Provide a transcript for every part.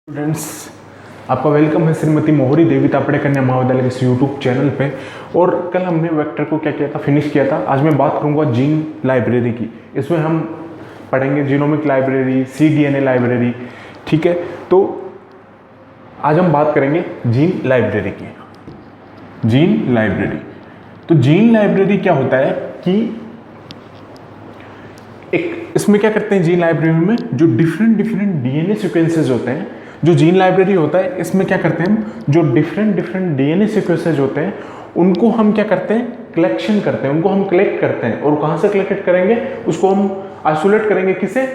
Students, आपका welcome है श्रीमती मोहरी देवी तापड़े कन्या महाविद्यालय के इस यूट्यूब चैनल पे। और कल हमने वेक्टर को क्या किया था, फिनिश किया था। आज मैं बात करूंगा जीन लाइब्रेरी की। इसमें हम पढ़ेंगे जीनोमिक लाइब्रेरी, cDNA लाइब्रेरी। ठीक है, तो आज हम बात करेंगे जीन लाइब्रेरी की। जीन लाइब्रेरी, तो जीन लाइब्रेरी क्या होता है कि एक इसमें क्या करते हैं जीन लाइब्रेरी में, जो डिफरेंट डीएनए सीक्वेंसेस होते हैं, जो जीन लाइब्रेरी होता है इसमें क्या करते हैं हम, जो डिफरेंट डीएनए सीक्वेंसेस होते हैं उनको हम क्या करते हैं, कलेक्शन करते हैं, उनको हम कलेक्ट करते हैं। और कहाँ से कलेक्ट करेंगे, उसको हम आइसोलेट करेंगे, किसे,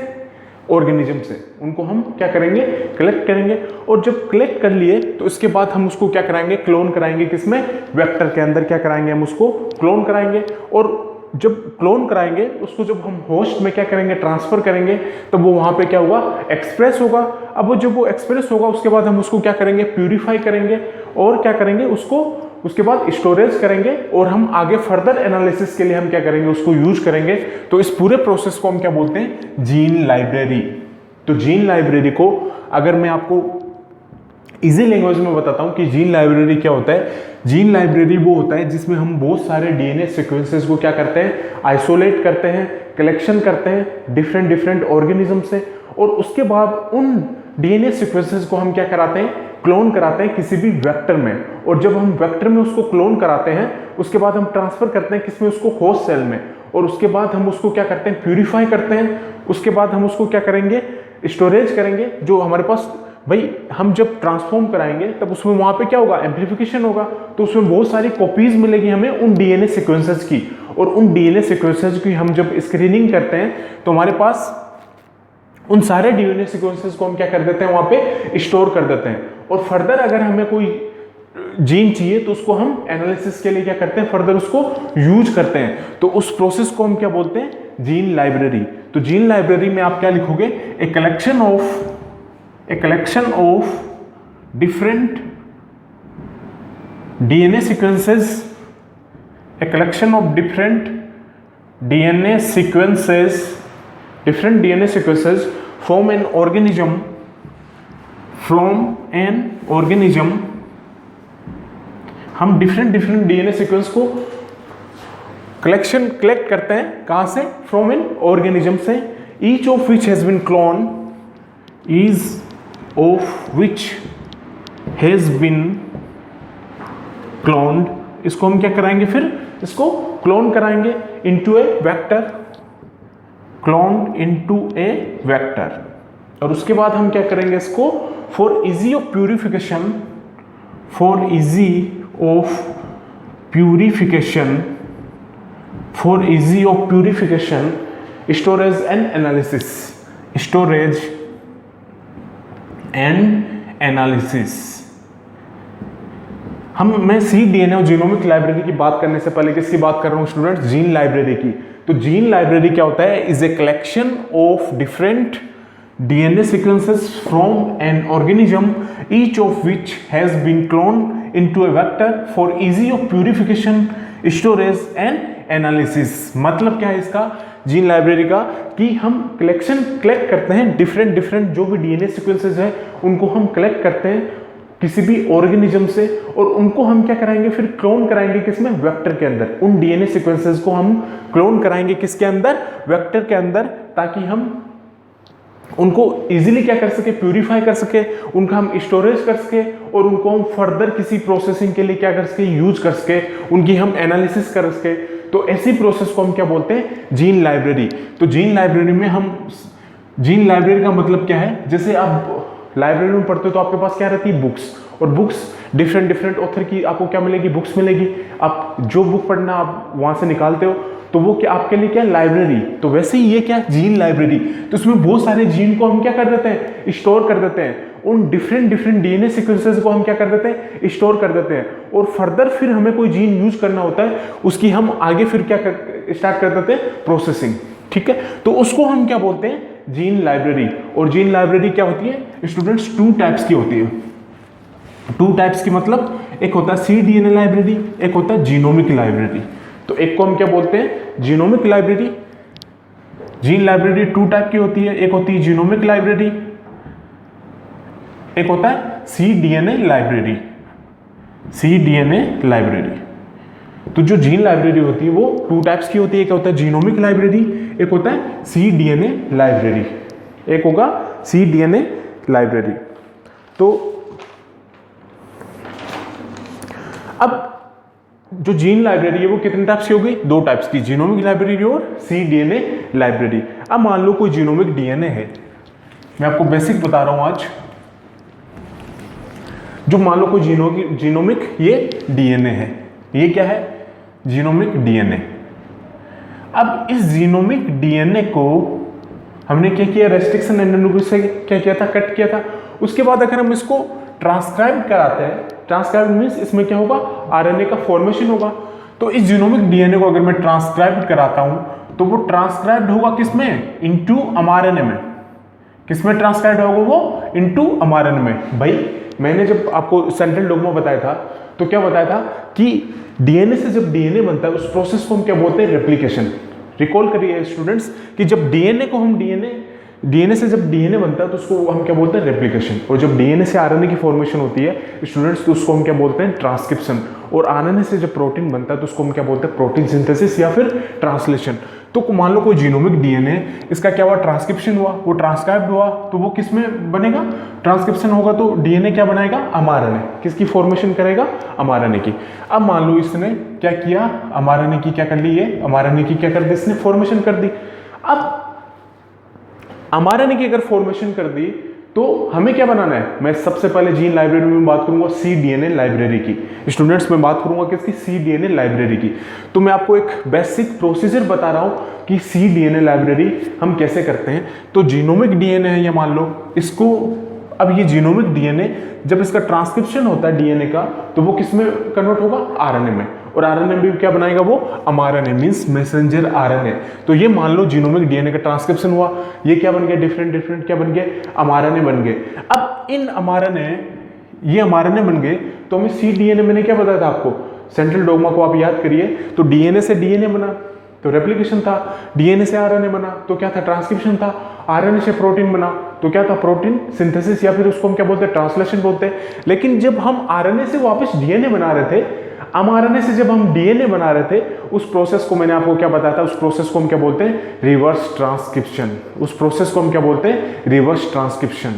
ऑर्गेनिज्म से। उनको हम क्या करेंगे, कलेक्ट करेंगे। और जब कलेक्ट कर लिए तो इसके बाद हम उसको क्या कराएंगे, क्लोन कराएंगे। किसमें, वेक्टर के अंदर क्या कराएंगे, हम उसको क्लोन कराएंगे। और जब क्लोन कराएंगे उसको जब हम होस्ट में क्या करेंगे, ट्रांसफर करेंगे, तो वो वहां पे क्या होगा, एक्सप्रेस होगा। अब वो जब वो एक्सप्रेस होगा उसके बाद हम उसको क्या करेंगे, प्यूरिफाई करेंगे। और क्या करेंगे, उसको उसके बाद स्टोरेज करेंगे। और हम आगे फर्दर एनालिसिस के लिए हम क्या करेंगे, उसको यूज करेंगे। तो इस पूरे प्रोसेस को हम क्या बोलते हैं, जीन लाइब्रेरी। तो जीन लाइब्रेरी को अगर मैं आपको इजी लैंग्वेज में बताता हूं कि जीन लाइब्रेरी क्या होता है। जीन लाइब्रेरी वो होता है जिसमें हम बहुत सारे डीएनए सीक्वेंसेस को क्या करते हैं, आइसोलेट करते हैं, कलेक्शन करते हैं डिफरेंट ऑर्गेनिज्म से। और उसके बाद उन डीएनए सीक्वेंसेस को हम क्या कराते हैं, क्लोन कराते हैं किसी भी वेक्टर में। और जब हम वेक्टर में उसको क्लोन कराते हैं उसके बाद हम ट्रांसफर करते हैं किसमें, उसको होस्ट सेल में। और उसके बाद हम उसको क्या करते हैं, प्यूरिफाई करते हैं। उसके बाद हम उसको क्या करेंगे, स्टोरेज करेंगे। जो हमारे पास भाई, हम जब ट्रांसफॉर्म कराएंगे तब उसमें वहां पे क्या होगा, एम्प्लीफिकेशन होगा। तो उसमें बहुत सारी कॉपीज मिलेगी हमें उन डीएनए सीक्वेंसेस की। और उन डीएनए सीक्वेंसेस की हम जब स्क्रीनिंग करते हैं तो हमारे पास उन सारे डीएनए सीक्वेंसेस को हम क्या कर देते हैं, वहां पे स्टोर कर देते हैं। और फर्दर अगर हमें कोई जीन चाहिए तो उसको हम एनालिसिस के लिए क्या करते हैं, फर्दर उसको यूज करते हैं। तो उस प्रोसेस को हम क्या बोलते हैं, जीन लाइब्रेरी। तो जीन लाइब्रेरी में आप क्या लिखोगे, ए collection of different DNA sequences, a collection of different DNA sequences from an organism, हम डिफरेंट डीएनए सीक्वेंस को कलेक्ट करते हैं, कहां से, फ्रॉम एन ऑर्गेनिज्म से, each of which has been cloned. इसको हम क्या कराएंगे, फिर इसको क्लोन कराएंगे into a vector, cloned into a vector. और उसके बाद हम क्या करेंगे, इसको for easy of purification storage and analysis. मैं cDNA और जीनोमिक लाइब्रेरी की बात करने से पहले किसकी बात कर रहा हूं स्टूडेंट्स, जीन लाइब्रेरी की। तो जीन लाइब्रेरी क्या होता है, is a collection of different DNA sequences from an organism, each of which has been cloned into a vector for easy of purification, storage and analysis. मतलब क्या है इसका, gene library का, कि हम कलेक्ट करते हैं डिफरेंट जो भी डीएनए सीक्वेंसेस है उनको हम कलेक्ट करते हैं किसी भी ऑर्गेनिज्म से। और उनको हम क्या कराएंगे, फिर क्लोन कराएंगे किसमें, वेक्टर के अंदर। उन डीएनए सीक्वेंसेस को हम क्लोन कराएंगे किसके अंदर, वेक्टर के अंदर, ताकि हम उनको इजीली क्या कर सके, प्यूरिफाई कर सके, उनका हम स्टोरेज कर सके। और उनको हम फर्दर किसी प्रोसेसिंग के लिए क्या कर सके, यूज कर सके, उनकी हम एनालिसिस कर सके। तो ऐसी प्रोसेस को हम क्या बोलते हैं, जीन लाइब्रेरी। तो जीन लाइब्रेरी का मतलब क्या है, जैसे आप लाइब्रेरी में पढ़ते हो तो आपके पास क्या रहती है, बुक्स। और बुक्स डिफरेंट ऑथर की आपको क्या मिलेगी, बुक्स मिलेगी। आप जो बुक पढ़ना आप वहां से निकालते हो तो वो क्या आपके लिए क्या, लाइब्रेरी। तो वैसे ही ये क्या, जीन लाइब्रेरी। तो इसमें बहुत सारे जीन को हम क्या कर देते हैं, स्टोर कर देते हैं। उन डिफरेंट डीएनए सीक्वेंसेस को हम क्या कर देते हैं, स्टोर कर देते हैं। और फर्दर फिर हमें कोई जीन यूज करना होता है, उसकी हम आगे फिर क्या स्टार्ट कर देते हैं, प्रोसेसिंग। ठीक है, तो उसको हम क्या बोलते हैं, जीन लाइब्रेरी। और जीन लाइब्रेरी क्या होती है स्टूडेंट्स, 2 टाइप्स की होती है। 2 टाइप्स की मतलब, एक होता है cDNA लाइब्रेरी, एक होता है जीनोमिक लाइब्रेरी। तो एक को हम क्या बोलते हैं, genomic library. Gene library 2 type की होती है, एक होती है जीनोमिक लाइब्रेरी, एक होता है cDNA लाइब्रेरी, cDNA लाइब्रेरी। तो जो जीन लाइब्रेरी होती है वो 2 टाइप्स की होती है, एक होता है जीनोमिक लाइब्रेरी, एक होता है cDNA लाइब्रेरी, एक होगा cDNA लाइब्रेरी। तो अब जो जीन लाइब्रेरी है वो कितने टाइप्स की होगी? 2 टाइप्स की, जीनोमिक लाइब्रेरी और cDNA लाइब्रेरी। अब मान लो कोई जीनोमिक डीएनए है, मैं आपको बेसिक बता रहा हूं आज। जो मान लो कोई जीनोमिक ये डीएनए है, ये क्या है? Genomic DNA. अब इस जीनोमिक डीएनए को हमने क्या किया? रेस्ट्रिक्शन एंड से क्या किया था? कट किया था। उसके बाद अगर हम इसको ट्रांसक्राइब कराते हैं, ट्रांसक्राइब मीन्स इसमें क्या होगा? आरएनए का फॉर्मेशन होगा। तो इस जीनोमिक डीएनए को अगर मैं ट्रांसक्राइब कराता हूं तो वो ट्रांसक्राइब्ड होगा किसमें? इनटू एमआरएनए में। किसमें ट्रांसक्राइब्ड होगा वो? इनटू एमआरएनए में। भाई मैंने जब आपको सेंट्रल डोग्मा बताया था तो क्या बताया था कि डीएनए से जब डीएनए बनता है उस प्रोसेस को हम क्या बोलते हैं? रेप्लिकेशन। रिकॉल करिए स्टूडेंट्स कि जब डीएनए को हम डीएनए से जब डीएनए बनता है तो उसको हम क्या बोलते हैं? रेप्लिकेशन। और जब डीएनए से आरएनए की फॉर्मेशन होती है स्टूडेंट्स तो उसको हम क्या बोलते हैं? ट्रांसक्रिप्शन। और आरएनए से जब प्रोटीन बनता है तो उसको हम क्या बोलते हैं? प्रोटीन सिंथेसिस या फिर ट्रांसलेशन। तो मान लो कोई जीनोमिक डीएनए, इसका क्या हुआ? ट्रांसक्रिप्शन हुआ, वो ट्रांसक्राइब्ड हुआ, तो वो किस में बनेगा? ट्रांसक्रिप्शन होगा तो डीएनए क्या बनाएगा? एमआरएनए। किसकी फॉर्मेशन करेगा? एमआरएनए की। अब मान लो इसने क्या किया? एमआरएनए की क्या कर ली? ये एमआरएनए की क्या कर दी? इसने फॉर्मेशन कर दी। अब एमआरएनए की अगर फॉर्मेशन कर दी तो हमें क्या बनाना है? मैं सबसे पहले जीन लाइब्रेरी में बात करूंगा cDNA लाइब्रेरी की। स्टूडेंट्स मैं बात करूंगा किसकी? cDNA लाइब्रेरी की। तो मैं आपको एक बेसिक प्रोसीजर बता रहा हूं कि cDNA लाइब्रेरी हम कैसे करते हैं। तो जीनोमिक डीएनए है ये, मान लो इसको। अब ये जीनोमिक डीएनए जब इसका ट्रांसक्रिप्शन होता है डीएनए का तो वो किस में कन्वर्ट होगा? आरएनए में। और आरएनए भी क्या बनाएगा वो? MRNA means messenger RNA. तो ये मान लो जीनोमिक डीएनए का ट्रांसक्रिप्शन हुआ, ये क्या बन गया? डिफरेंट क्या बन गए? एमआरएनए बन गए। अब इन एमआरएनए, ये एमआरएनए बन गए तो हमें cDNA मैंने क्या बताया था आपको? सेंट्रल डोग्मा को आप याद करिए। तो डीएनए से डीएनए बना तो रेप्लिकेशन था, डीएनए से आरएनए बना तो क्या था? ट्रांसक्रिप्शन था, आरएनए से प्रोटीन बना तो क्या था? प्रोटीन सिंथेसिस या फिर उसको हम क्या बोलते हैं? ट्रांसलेशन बोलते हैं। लेकिन जब हम आरएनए से वापस डीएनए बना रहे थे, एमआरएनए से जब हम डीएनए बना रहे थे, उस प्रोसेस को मैंने आपको क्या बताया था? उस प्रोसेस को हम क्या बोलते हैं? Reverse transcription. उस प्रोसेस को हम क्या बोलते हैं? Reverse transcription.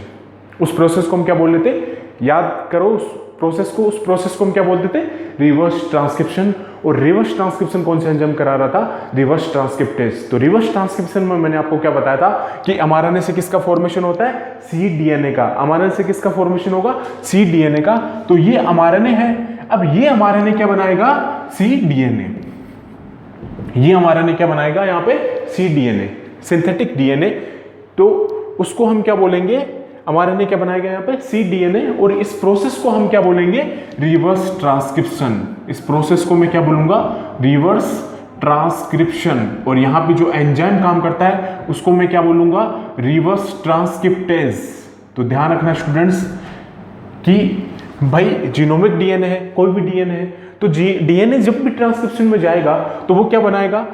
उस प्रोसेस को हम क्या बोल रहे थे? याद करो उस प्रोसेस को। उस प्रोसेस को हम क्या बोलते थे? Reverse transcription. और रिवर्स ट्रांसक्रिप्शन कौन सा एंजाइम करा रहा था? Reverse transcriptase. तो रिवर्स ट्रांसक्रिप्शन में मैंने आपको क्या बताया था कि एमआरएनए से किसका फॉर्मेशन होता है? cDNA का। एमआरएनए से किसका फॉर्मेशन होगा? cDNA का। तो ये एमआरएनए है। अब ये एमआरएनए क्या बनाएगा? cDNA। ये एमआरएनए क्या बनाएगा? यहाँ पे cDNA, सिंथेटिक डीएनए। तो उसको हम क्या बोलेंगे? एमआरएनए क्या बनाएगा यहाँ पे? cDNA। और इस प्रोसेस को हम क्या बोलेंगे? Reverse transcription. इस प्रोसेस को मैं क्या बोलूंगा? Reverse transcription. और यहाँ पे जो एंजाइम काम करता है उसको मैं क्या बोलूंगा? Reverse transcriptase. तो ध्यान रखना स्टूडेंट्स कि भाई जीनोमिक डीएनए है, कोई भी डीएनए है, तो डीएनए जब भी ट्रांसक्रिप्शन में जाएगा तो वो क्या बनाएगा?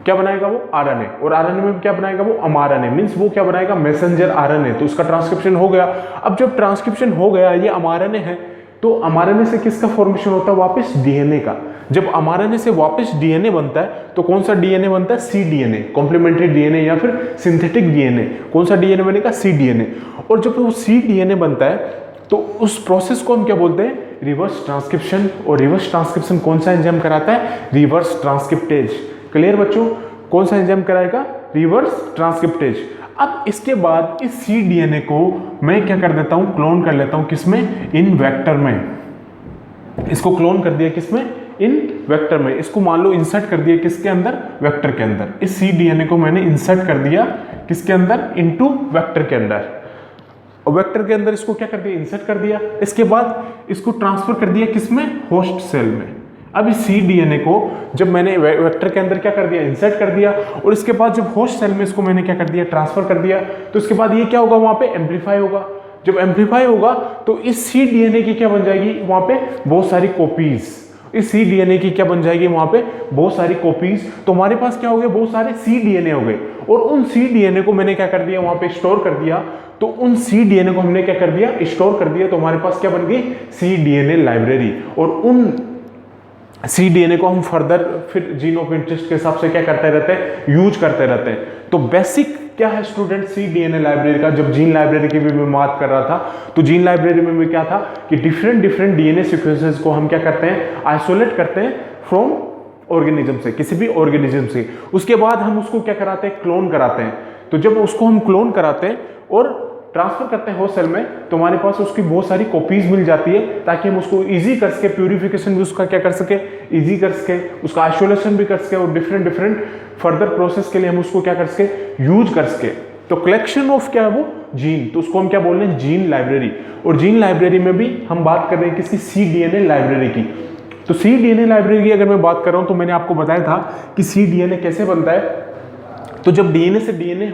क्या बनाएगा वो? आरएनए। और आरएनए में क्या बनाएगा वो? एमआरएनए मींस वो क्या बनाएगा? Messenger RNA. तो उसका ट्रांसक्रिप्शन हो गया। अब जब ट्रांसक्रिप्शन हो गया, ये एमआरएनए है, तो एमआरएनए से किसका फॉर्मेशन होता है? वापस डीएनए का। जब एमआरएनए से वापस डीएनए बनता है तो कौन सा डीएनए बनता है? cDNA, कॉम्प्लीमेंट्री डीएनए या फिर सिंथेटिक डीएनए। कौन सा डीएनए बनेगा? cDNA। और जब वो cDNA बनता है तो उस प्रोसेस को हम क्या बोलते हैं? Reverse transcription. और रिवर्स ट्रांसक्रिप्शन कौन सा एंजाइम कराता है? Reverse transcriptase. क्लियर बच्चों? कौन सा एंजाइम कराएगा? Reverse transcriptase. अब इसके बाद इस cDNA को मैं क्या कर देता हूं? क्लोन कर लेता हूं। किसमें? इन वेक्टर में। इसको क्लोन कर दिया किसमें? इन वेक्टर में। इसको मान लो इंसर्ट कर दिया किसके अंदर? वेक्टर के अंदर। इस cDNA को मैंने इंसर्ट कर दिया किसके अंदर? इनटू वेक्टर के अंदर। और वेक्टर के अंदर इसको क्या कर दिया? इंसर्ट कर दिया। इसके बाद इसको ट्रांसफर कर दिया किसमें? होस्ट सेल में। अब इस cDNA को जब मैंने वेक्टर के अंदर क्या कर दिया? इंसर्ट कर दिया। और इसके बाद जब होस्ट सेल में इसको मैंने क्या कर दिया? ट्रांसफर कर दिया। तो इसके बाद ये क्या होगा? वहां पे एम्पलीफाई होगा। जब एम्पलीफाई होगा तो इस cDNA की क्या बन जाएगी? वहां पे बहुत सारी कॉपीज। इस सी डीएनए की क्या बन जाएगी वहां पे बहुत सारी कॉपीज। तो हमारे पास क्या हो गया, बहुत सारे सी डीएनए हो गए और उन सी डीएनए को मैंने क्या कर दिया वहां पे स्टोर कर दिया। तो उन सी डीएनए को हमने क्या कर दिया, स्टोर कर दिया। तो हमारे पास क्या बन गई, सी डीएनए लाइब्रेरी। और उन सी डीएनए को हम फर्दर फिर जीन ऑफ इंटरेस्ट के हिसाब से क्या करते रहते हैं, यूज करते रहते हैं। तो बेसिक क्या है स्टूडेंट सी डीएनए लाइब्रेरी का। जब जीन लाइब्रेरी की भी मैं बात कर रहा था तो जीन लाइब्रेरी में भी क्या था कि डिफरेंट डिफरेंट डीएनए सीक्वेंसेस को हम क्या करते हैं, आइसोलेट करते हैं फ्रॉम ऑर्गेनिज्म से, किसी भी ऑर्गेनिज्म से। उसके बाद हम उसको क्या कराते हैं, क्लोन कराते हैं। तो जब उसको हम क्लोन कराते हैं और ट्रांसफर करते हैं होस्ट सेल में, तो हमारे पास उसकी बहुत सारी कॉपीज मिल जाती है ताकि हम उसको इजी कर सके, प्यूरिफिकेशन भी उसका क्या कर सके, इजी कर सके, उसका आइसोलेशन भी कर सके और डिफरेंट डिफरेंट फर्दर प्रोसेस के लिए हम उसको क्या कर सके, यूज कर सके। तो कलेक्शन ऑफ क्या है वो जीन, तो उसको हम क्या बोल रहे हैं, जीन लाइब्रेरी। और जीन लाइब्रेरी में भी हम बात कर रहे हैं किसकी, सी डीएनए लाइब्रेरी की। तो सी डीएनए लाइब्रेरी की अगर मैं बात कर रहा हूं तो मैंने आपको बताया था कि सी डीएनए कैसे बनता है। तो जब डीएनए से डीएनए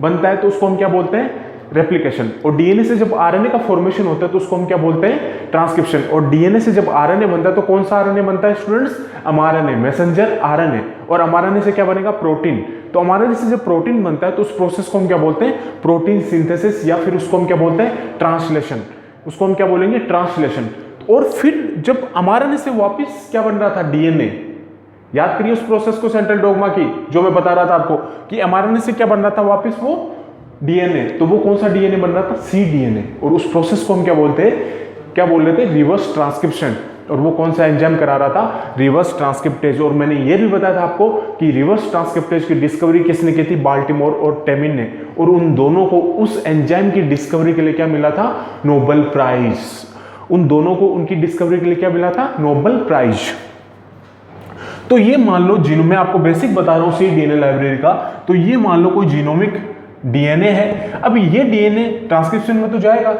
बनता है तो उसको हम क्या बोलते हैं, रेप्लिकेशन। और डीएनए से जब आरएनए का फॉर्मेशन होता है तो उसको हम क्या बोलते हैं, ट्रांसक्रिप्शन। और डीएनए से जब आरएनए बनता है तो कौन सा आरएनए बनता है स्टूडेंट्स, एमआरएनए, मैसेंजर आरएनए। और एमआरएनए से क्या बनेगा, प्रोटीन। तो एमआरएनए से जब प्रोटीन बनता है तो उस प्रोसेस को हम क्या बोलते हैं, प्रोटीन सिंथेसिस, या फिर उसको हम क्या बोलते हैं, ट्रांसलेशन। उसको हम क्या बोलेंगे, ट्रांसलेशन। और फिर जब एमआरएनए से वापस क्या बन रहा था, डीएनए। याद करिए उस प्रोसेस को, सेंट्रल डोग्मा की, जो मैं बता रहा था आपको कि एमआरएनए से क्या बन रहा था वापस, वो डीएनए। तो वो कौन सा डीएनए बन रहा था, सी डीएनए। और उस प्रोसेस को हम क्या बोलते हैं, क्या बोल रहे थे, रिवर्स ट्रांसक्रिप्शन। और वो कौन सा एंजाइम करा रहा था, रिवर्स ट्रांसक्रिप्टेज। और मैंने ये भी बताया था आपको कि रिवर्स ट्रांसक्रिप्टेज की डिस्कवरी किसने की थी, बाल्टीमोर और टेमिन ने। और उन दोनों को उस एंजाइम की डिस्कवरी के लिए क्या मिला था, नोबेल प्राइज। उन दोनों को उनकी डिस्कवरी के लिए क्या मिला था, नोबेल प्राइज। तो ये मान लो जीनोम, मैं आपको बेसिक बता रहा हूं सी डीएनए लाइब्रेरी का। तो ये मान लो कोई जीनोमिक डीएनए है। अब ये डीएनए ट्रांसक्रिप्शन में तो जाएगा,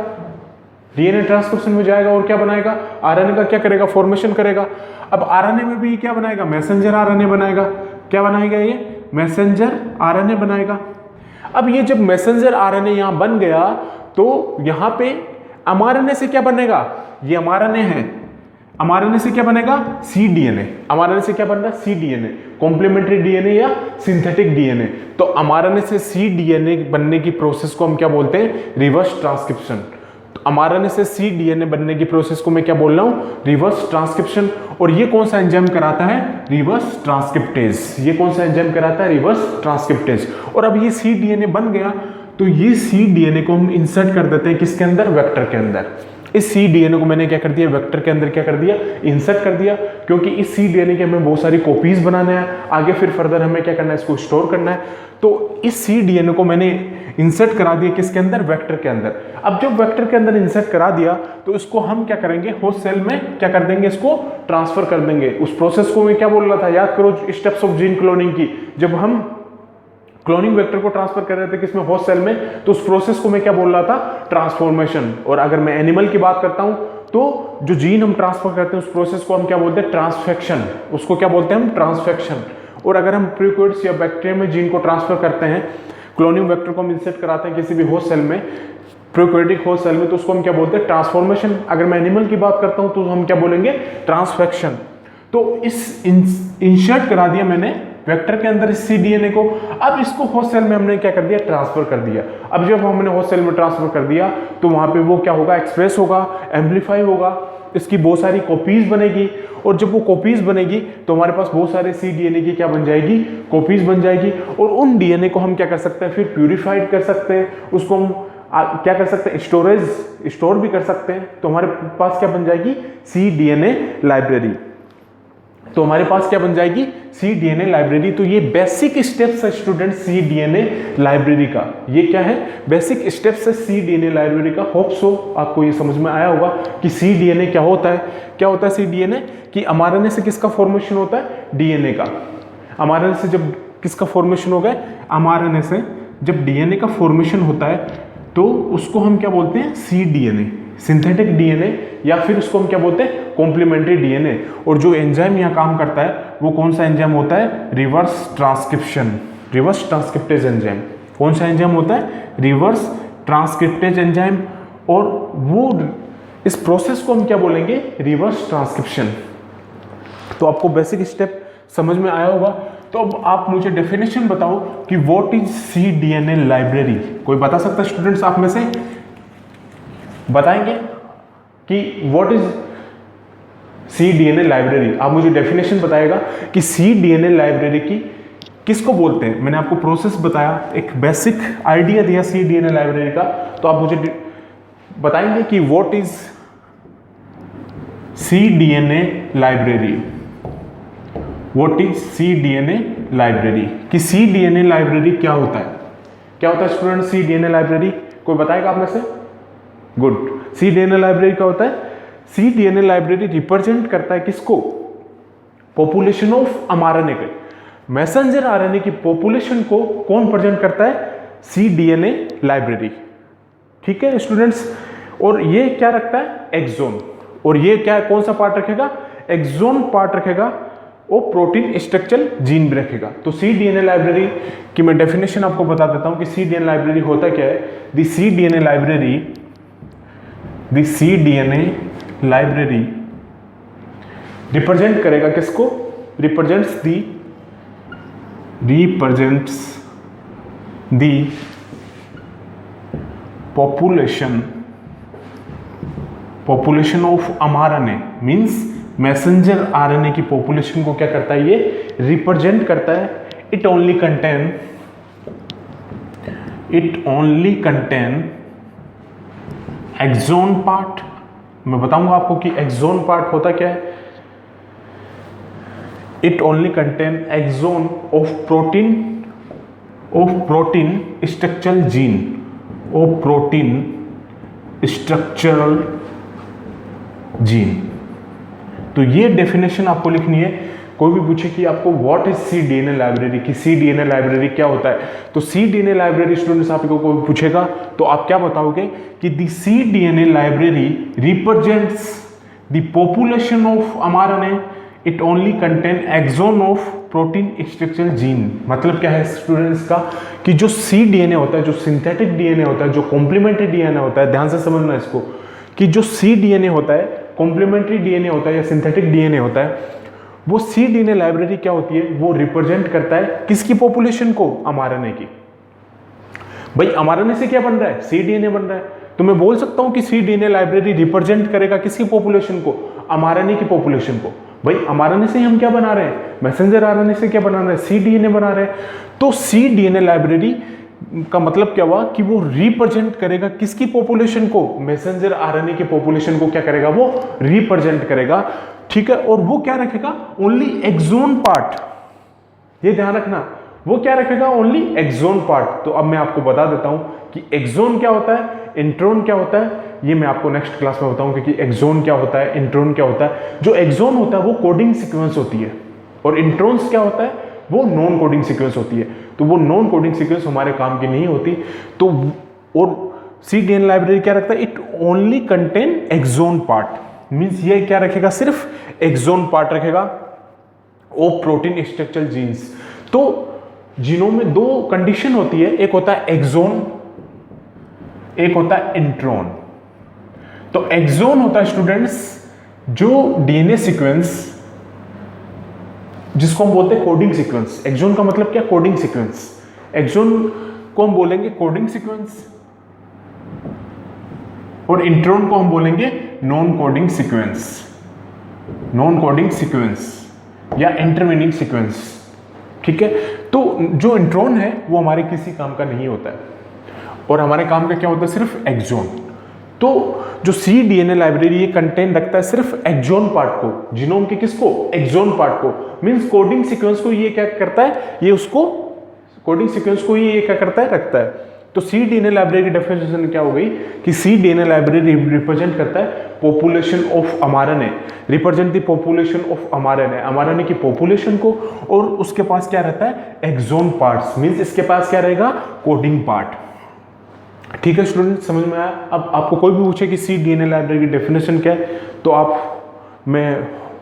डीएनए ट्रांसक्रिप्शन में जाएगा और क्या बनाएगा, आरएनए का क्या करेगा, फॉर्मेशन करेगा। अब आरएनए में भी क्या बनाएगा, मैसेंजर आरएनए बनाएगा। क्या बनाएगा, ये मैसेंजर आरएनए बनाएगा। अब ये जब मैसेंजर आरएनए यहां बन गया तो यहां पे एमआरएनए से क्या बनेगा, ये एमआरएनए है, एमआरएनए से क्या बनेगा, सी डीएनए। एमआरएनए से क्या बन रहा है, सी डीएनए, कॉम्प्लीमेंट्री डीएनए या सिंथेटिक डीएनए। तो एमआरएनए से सी डीएनए बनने की प्रोसेस को हम क्या बोलते हैं, रिवर्स ट्रांसक्रिप्शन। तो एमआरएनए से सी डीएनए बनने की प्रोसेस को मैं क्या बोल रहा हूं, रिवर्स ट्रांसक्रिप्शन। और ये कौन सा एंजाइम कराता है, रिवर्स ट्रांसक्रिप्टेज। ये कौन सा एंजाइम कराता है, रिवर्स ट्रांसक्रिप्टेज। और अब ये सी डीएनए बन गया तो ये सी डीएनए को हम इंसर्ट कर देते हैं किसके अंदर, वेक्टर के अंदर। इस सी डीएनए को मैंने क्या कर दिया, वेक्टर के अंदर क्या कर दिया, इंसर्ट कर दिया। क्योंकि इस सी डीएनए के हमें बहुत सारी कॉपीज बनाने हैं, आगे फिर फर्दर हमें क्या करना है, इसको स्टोर करना है। तो इस सी डीएनए को मैंने इंसर्ट करा दिया किसके अंदर, वेक्टर के अंदर। अब जब वेक्टर के अंदर इंसर्ट करा दिया तो इसको हम क्या करेंगे, होस्ट सेल में क्या कर देंगे, इसको ट्रांसफर कर देंगे। उस प्रोसेस को मैं क्या बोल रहा था, याद करो स्टेप्स ऑफ जीन क्लोनिंग की। जब हम क्लोनिंग वेक्टर को ट्रांसफर कर रहे थे किसमें, होस्ट सेल में, तो उस प्रोसेस को मैं क्या बोल रहा था, ट्रांसफॉर्मेशन। और अगर मैं एनिमल की बात करता हूं तो जो जीन हम ट्रांसफर करते हैं उस प्रोसेस को हम क्या बोलते हैं, ट्रांसफेक्शन। उसको क्या बोलते हैं हम, ट्रांसफेक्शन। और अगर हम प्रीक्यूर्स या बैक्टीरिया में जीन को ट्रांसफर करते हैं, क्लोनिंग वेक्टर को हम इंसर्ट कराते हैं किसी भी होस्ट सेल में, प्रोकैरियोटिक होस्ट सेल में, तो उसको हम क्या बोलते हैं, ट्रांसफॉर्मेशन। अगर मैं एनिमल की बात करता हूं तो हम क्या बोलेंगे, ट्रांसफेक्शन। तो इस इंसर्ट करा दिया मैंने वेक्टर के अंदर इस सी डीएनए को। अब इसको होस्ट सेल में हमने क्या कर दिया, ट्रांसफर कर दिया। अब जब हमने होस्ट सेल में ट्रांसफर कर दिया तो वहां पे वो क्या होगा, एक्सप्रेस होगा, एम्पलीफाई होगा, इसकी बहुत सारी कॉपीज बनेगी। और जब वो कॉपीज बनेगी तो हमारे पास बहुत सारे सी डीएनए की क्या बन जाएगी, कॉपीज बन जाएगी। और उन डीएनए को हम क्या कर सकते हैं, फिर प्यूरिफाइड कर सकते हैं, उसको हम क्या कर सकते हैं, स्टोर भी कर सकते हैं। तो हमारे पास क्या बन जाएगी, सी डीएनए लाइब्रेरी। तो हमारे पास क्या बन जाएगी, सी डीएनए लाइब्रेरी। तो ये बेसिक स्टेप्स है स्टूडेंट सी डीएनए लाइब्रेरी का। ये क्या है, बेसिक स्टेप्स है सी डीएनए लाइब्रेरी का। होप सो आपको ये समझ में आया होगा कि सी डीएनए क्या होता है। क्या होता है सी डीएनए, कि एमआरएनए से किसका फॉर्मेशन होता है, डीएनए का। एमआरएनए से जब किसका फॉर्मेशन हो गया, एमआरएनए से जब डीएनए का फॉर्मेशन होता है तो उसको हम क्या बोलते हैं, सी डीएनए, सिंथेटिक डीएनए, या फिर उसको हम क्या बोलते हैं, कॉम्प्लीमेंट्री डीएनए। और जो एंजाइम यहाँ काम करता है वो कौन सा एंजाइम होता है, reverse transcription, reverse transcriptase enzyme. कौन सा एंजाइम होता है, रिवर्स ट्रांसक्रिप्टेज एंजाइम। और वो इस प्रोसेस को हम क्या बोलेंगे, रिवर्स ट्रांसक्रिप्शन। तो आपको बेसिक स्टेप समझ में आया होगा। तो अब आप मुझे डेफिनेशन बताओ कि व्हाट इज cDNA लाइब्रेरी। कोई बता सकता है स्टूडेंट्स आप में से? बताएंगे कि व्हाट इज cDNA लाइब्रेरी। आप मुझे डेफिनेशन बताएगा कि cDNA लाइब्रेरी की किसको बोलते हैं। मैंने आपको प्रोसेस बताया, एक बेसिक आइडिया दिया cDNA लाइब्रेरी का। तो आप मुझे बताएंगे कि what is cDNA library. What is cDNA library, कि cDNA लाइब्रेरी क्या होता है? क्या होता है स्टूडेंट cDNA लाइब्रेरी? कोई बताएगा आप में से? गुड। cDNA लाइब्रेरी क्या होता है? cDNA लाइब्रेरी रिप्रेजेंट करता है किसको? पॉपुलेशन ऑफ mRNA के, मैसेंजर आरएनए की पॉपुलेशन को कौन प्रेजेंट करता है? cDNA library. ठीक है स्टूडेंट्स। और ये क्या रखता है? एक्सोन। और ये क्या, कौन सा पार्ट रखेगा? एक्सोन पार्ट रखेगा और प्रोटीन स्ट्रक्चरल जीन भी रखेगा। तो cDNA लाइब्रेरी की मैं डेफिनेशन आपको बता देता हूं कि cDNA लाइब्रेरी होता क्या है। दी cDNA लाइब्रेरी रिप्रेजेंट करेगा किसको? Represents the population of mRNA, means messenger RNA की पॉपुलेशन को क्या करता है? ये रिप्रेजेंट करता है। It only contain exon part. मैं बताऊंगा आपको कि एक्सोन पार्ट होता क्या है। It only contain exon of protein structural gene. तो ये डेफिनेशन आपको लिखनी है। कोई भी पूछे कि आपको व्हाट इज cDNA लाइब्रेरी, की cDNA लाइब्रेरी क्या होता है, तो cDNA लाइब्रेरी स्टूडेंट्स आपको कोई पूछेगा तो आप क्या बताओगे कि the cDNA library represents the population of mRNA, it only contain exon of protein structural gene. मतलब क्या है स्टूडेंट्स का, कि जो cDNA होता है, जो सिंथेटिक DNA होता है, जो कॉम्प्लीमेंट्री DNA होता है, ध्यान से समझना इसको, कि जो cDNA होता है, कॉम्प्लीमेंट्री DNA होता है या सिंथेटिक DNA होता है, वो cDNA लाइब्रेरी क्या होती है? वो रिप्रेजेंट करता है किसकी पॉपुलेशन को? mRNA की। भाई mRNA से क्या बन रहा है? cDNA बन रहा है। तो मैं बोल सकता हूं कि cDNA लाइब्रेरी रिप्रेजेंट करेगा किसकी पॉपुलेशन को? mRNA की पॉपुलेशन को। भाई mRNA से हम क्या बना रहे हैं? मैसेंजर आरएनए से क्या बना रहे हैं? cDNA बना रहे हैं। तो cDNA लाइब्रेरी का मतलब क्या हुआ कि वो रिप्रेजेंट करेगा किसकी पॉपुलेशन को? मैसेंजर आरएनए की पॉपुलेशन को क्या करेगा? वो रिप्रेजेंट करेगा। ठीक है। और वो क्या रखेगा? Only exon part. ये ध्यान रखना, वो क्या रखेगा? Only exon part. तो अब मैं आपको बता देता हूं कि एक्सोन क्या होता है, इंट्रोन क्या होता है। ये मैं आपको नेक्स्ट क्लास में बताऊंगा कि एक्सोन क्या होता है, इंट्रोन क्या होता है। जो एक्सोन होता है वो कोडिंग सीक्वेंस होती है, और इंट्रोन्स क्या होता है? वो नॉन कोडिंग सीक्वेंस होती है। तो वो नॉन कोडिंग सीक्वेंस हमारे काम की नहीं होती। तो और cDNA लाइब्रेरी क्या रखता है? It only contain exon part, means ये क्या रखेगा? सिर्फ एक्सोन पार्ट रखेगा ऑफ प्रोटीन स्ट्रक्चरल जीन्स। तो जीनोम में दो कंडीशन होती है, एक होता है एक्सोन, एक होता है इंट्रोन। तो एक्सोन होता है स्टूडेंट्स जो डीएनए सीक्वेंस जिसको हम बोलते हैं कोडिंग सीक्वेंस। एक्सोन का मतलब क्या? Coding sequence. एक्सोन को हम बोलेंगे कोडिंग सीक्वेंस, और इंट्रोन को हम बोलेंगे नॉन कोडिंग सीक्वेंस या इंटरमीनिंग सीक्वेंस। ठीक है। तो जो इंट्रोन है वो हमारे किसी काम का नहीं होता है, और हमारे काम का क्या होता है? सिर्फ एक्सोन। तो जो cDNA लाइब्रेरी ये कंटेन रखता है सिर्फ एक्सोन पार्ट को, जीनोम के किसको? एक्सोन पार्ट को। मींस कोडिंग सीक्वेंस को ये क्या करता है? ये उसको कोडिंग सीक्वेंस को ये क्या करता है? रखता है। तो cDNA लाइब्रेरी की डेफिनेशन क्या हो गई कि cDNA लाइब्रेरी रिप्रेजेंट करता है population of mRNA, represent the population of mRNA की पॉपुलेशन को, और उसके पास क्या रहता है? Axon parts. मींस इसके पास क्या रहेगा? Coding part. ठीक है स्टूडेंट, समझ में आया? अब आपको कोई भी पूछे कि cDNA लाइब्रेरी की डेफिनेशन क्या है, तो मैं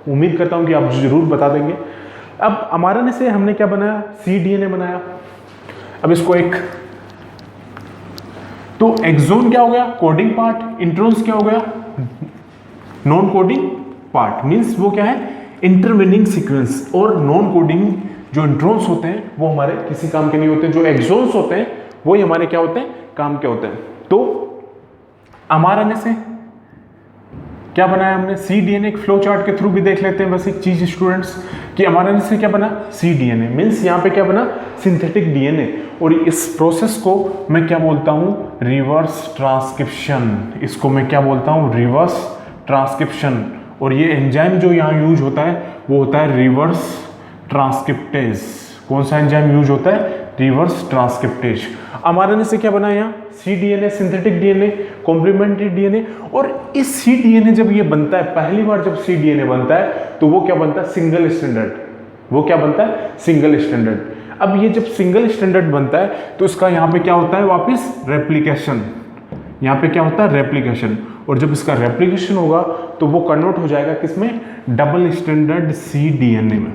उम्मीद करता हूं कि आप जरूर बता देंगे। अब mRNA से हमने क्या बनाया? cDNA बनाया। अब इसको एक, तो एक्सोन क्या हो गया? Coding part. इंट्रोन्स क्या हो गया? Non coding part. मींस वो क्या है? इंटरवेनिंग सीक्वेंस और नॉन कोडिंग जो इंट्रॉन्स होते हैं वो हमारे किसी काम के नहीं होते, जो एक्सॉन्स होते हैं वो ही हमारे क्या होते हैं, काम के होते हैं। तो mRNA से क्या बनाया हमने, cDNA। एक फ्लो चार्ट के थ्रू भी देख लेते हैं बस एक चीज स्टूडेंट्स कि mRNA से क्या बना, cDNA मीन्स यहाँ पे क्या बना, सिंथेटिक डीएनए। और इस प्रोसेस को मैं क्या बोलता हूँ, रिवर्स ट्रांसक्रिप्शन। इसको मैं क्या बोलता हूँ, रिवर्स ट्रांसक्रिप्शन। और ये एंजाइम जो यहाँ यूज होता है वो होता है रिवर्स ट्रांसक्रिप्टेज। कौन सा एंजाइम यूज होता है, रिवर्स ट्रांसक्रिप्टेज। mRNA से क्या बना यहाँ, cDNA synthetic DNA, complementary DNA. और इस cDNA जब ये बनता है, पहली बार जब cDNA बनता है तो वो क्या बनता है, सिंगल स्टैंडर्ड। वो क्या बनता है, सिंगल स्टैंडर्ड। अब ये जब सिंगल स्टैंडर्ड बनता है तो इसका यहाँ पे क्या होता है, वापस रेप्लिकेशन। यहाँ पे क्या होता है, रेप्लिकेशन। और जब इसका रेप्लिकेशन होगा तो वो कन्वर्ट हो जाएगा किसमें, डबल स्टैंडर्ड cDNA में।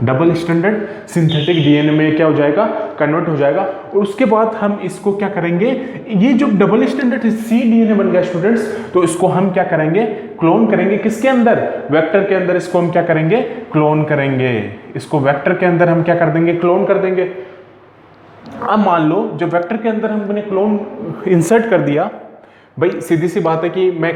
डबल स्टैंडर्ड सिंथेटिक डीएनए में क्या हो जाएगा, कन्वर्ट हो जाएगा। और उसके बाद हम इसको क्या करेंगे, ये जो डबल स्टैंडर्ड cDNA बन गया स्टूडेंट्स, तो इसको हम क्या करेंगे, क्लोन करेंगे। किसके अंदर, वेक्टर के अंदर। इसको हम क्या करेंगे, क्लोन करेंगे। इसको वेक्टर के अंदर हम क्या कर देंगे, क्लोन कर देंगे। अब मान लो जब वेक्टर के अंदर हमने क्लोन इंसर्ट कर दिया, भाई सीधी सी बात है कि मैं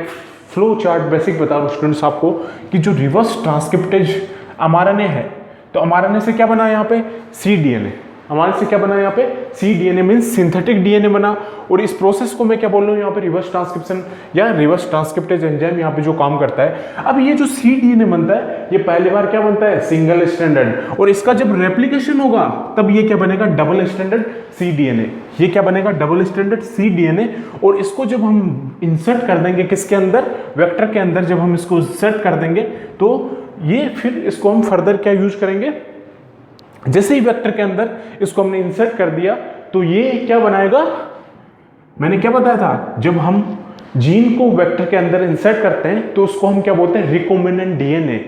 फ्लो चार्ट बेसिक बता रहा हूँ स्टूडेंट्स आपको कि जो रिवर्स ट्रांसक्रिप्टेज mRNA है, तो mRNA से क्या बना यहाँ पे, cDNA। mRNA से क्या बना यहाँ पे, cDNA मीन्स सिंथेटिक डीएनए बना। और इस प्रोसेस को मैं क्या बोल रहा हूँ यहाँ पे, रिवर्स ट्रांसक्रिप्शन या रिवर्स ट्रांसक्रिप्टेज एंजाइम यहाँ पे जो काम करता है। अब ये जो cDNA बनता है ये पहली बार क्या बनता है, सिंगल स्टैंडर्ड। और इसका जब रेप्लिकेशन होगा तब ये क्या बनेगा, डबल स्टैंडर्ड cDNA। ये क्या बनेगा, डबल स्टैंडर्ड cDNA। और इसको जब हम इंसर्ट कर देंगे किसके अंदर, वेक्टर के अंदर, जब हम इसको इंसर्ट कर देंगे तो ये फिर इसको हम फर्दर क्या यूज करेंगे, जैसे ही वेक्टर के अंदर इसको हमने इंसर्ट कर दिया तो ये क्या बनाएगा, मैंने क्या बताया था, जब हम जीन को वेक्टर के अंदर इंसर्ट करते हैं तो उसको हम क्या बोलते हैं, रिकॉम्बिनेंट डीएनए।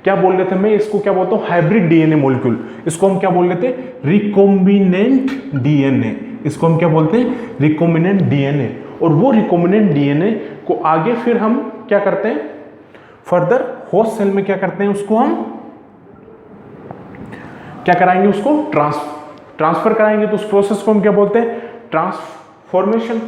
क्या बोल रहे थे, मैं इसको क्या बोलता हूँ, हाइब्रिड डीएनए मॉलिक्यूल। इसको हम क्या बोल रहे थे, रिकॉम्बिनेंट डीएनए। इसको हम क्या बोलते हैं, रिकॉम्बिनेंट डीएनए। और वो रिकॉम्बिनेंट डीएनए को आगे फिर हम क्या करते हैं, फर्दर होस्ट सेल में क्या करते हैं, उसको हम क्या कराएंगे, उसको ट्रांसफर कराएंगे। तो उस प्रोसेस को हम क्या बोलते हैं, ट्रांसफॉर्मेशन।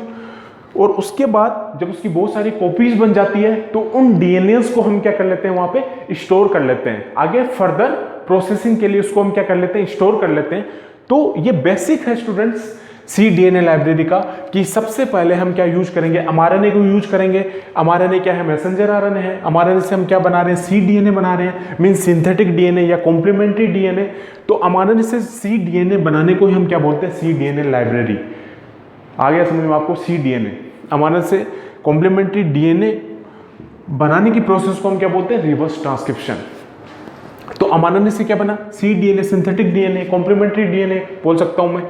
और उसके बाद जब उसकी बहुत सारी कॉपीज बन जाती है तो उन डीएनएस को हम क्या कर लेते हैं, वहां पे स्टोर कर लेते हैं। आगे फर्दर प्रोसेसिंग के लिए उसको हम क्या कर लेते हैं, स्टोर कर लेते हैं। तो ये बेसिक है स्टूडेंट्स cDNA लाइब्रेरी का कि सबसे पहले हम क्या यूज करेंगे, mRNA को यूज करेंगे। mRNA क्या है, मैसेंजर RNA है। mRNA से हम क्या बना रहे हैं, cDNA बना रहे हैं, मीन सिंथेटिक डीएनए या कॉम्प्लीमेंट्री डीएनए। तो mRNA से cDNA बनाने को ही हम क्या बोलते हैं, cDNA लाइब्रेरी। आ गया समझ में आपको, cDNA। mRNA से कॉम्प्लीमेंट्री डीएनए बनाने की प्रोसेस को हम क्या बोलते हैं, रिवर्स ट्रांसक्रिप्शन। तो mRNA से क्या बना, cDNA synthetic DNA, complementary DNA बोल सकता हूं मैं।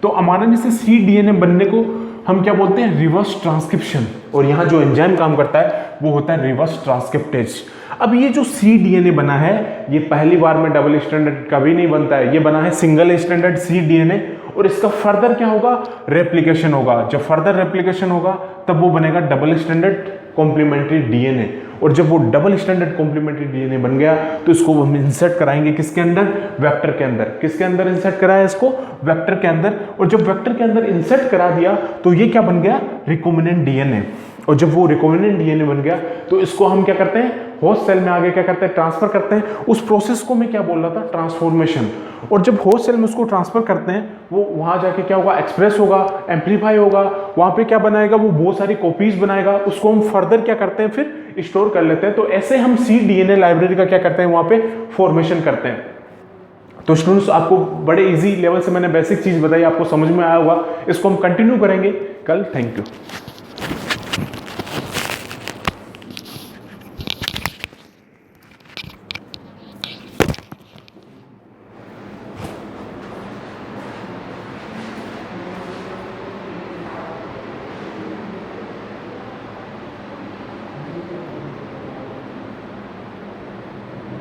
तो mRNA से cDNA बनने को हम क्या बोलते हैं, रिवर्स ट्रांसक्रिप्शन। और यहाँ जो एंजाइम काम करता है वो होता है रिवर्स ट्रांसक्रिप्टेज। अब ये जो cDNA बना है ये पहली बार में डबल स्टैंडर्ड कभी नहीं बनता है, ये बना है सिंगल स्टैंडर्ड cDNA। और इसका फर्दर क्या होगा, रेप्लिकेशन होगा। जब फर्दर रेप्लिकेशन होगा तब वो बनेगा डबल स्टैंडर्ड कॉम्प्लीमेंट्री डीएनए। और जब वो डबल स्टैंडर्ड कॉम्प्लीमेंट्री डीएनए बन गया तो इसको हम इंसर्ट कराएंगे किसके अंदर, वेक्टर के अंदर। किसके अंदर इंसर्ट कराया इसको, वेक्टर के अंदर। और जब वेक्टर के अंदर इंसर्ट करा दिया तो ये क्या बन गया, रिकॉम्बिनेंट डीएनए। और जब वो रिकॉम्बिनेंट डीएनए बन गया तो इसको हम क्या करते हैं, होस्ट सेल में आगे क्या करते हैं, ट्रांसफर करते हैं। उस प्रोसेस को मैं क्या बोल रहा था, ट्रांसफॉर्मेशन। और जब होस्ट सेल में उसको ट्रांसफर करते हैं वो वहां जाके क्या होगा, एक्सप्रेस होगा, एम्पलीफाई होगा। वहां पे क्या बनाएगा, वो बहुत सारी कॉपीज बनाएगा। उसको हम फर्दर क्या करते हैं, फिर स्टोर कर लेते हैं। तो ऐसे हम cDNA लाइब्रेरी का क्या करते हैं, वहां पे फॉर्मेशन करते हैं। तो स्टूडेंट्स आपको बड़े इजी लेवल से मैंने बेसिक चीज बताई, आपको समझ में आया होगा। इसको हम कंटिन्यू करेंगे कल। Thank you.